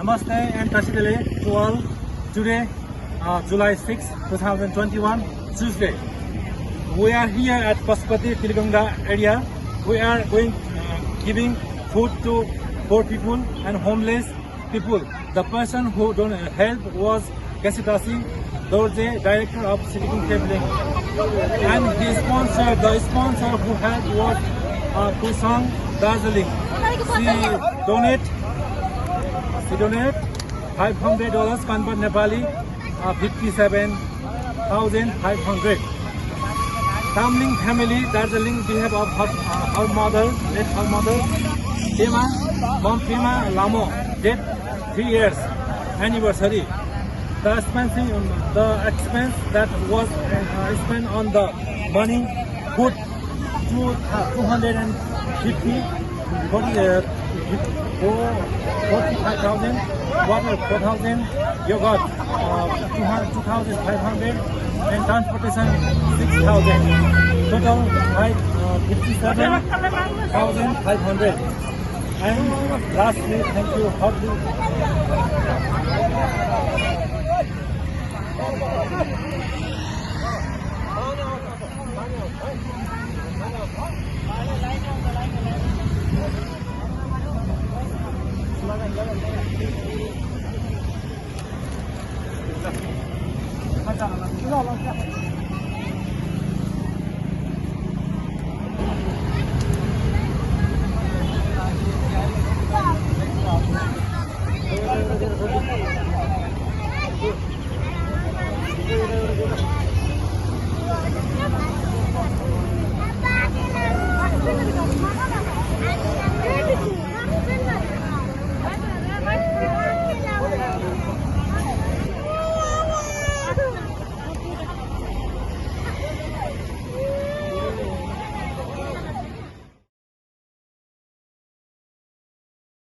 Namaste and Tashidele to all. Today, July 6, 2021, Tuesday. We are here at Pasupati Tilganga area. We are going giving food to poor people and homeless people. The person who donated help was Kasitasi Dorje, director of Silicon Cabling. And the sponsor who helped was Kusang Darjeeling. She donate $500 convert Nepali 57,500. Tamling family Darjeeling behalf of our mother, Mom Pema Lamo, dead 3 years anniversary. The expense that was spent on the money put to 45,000, water 4,000, yogurt 2,500, and transportation 6,000. Total 57,500. And lastly, thank you. How do you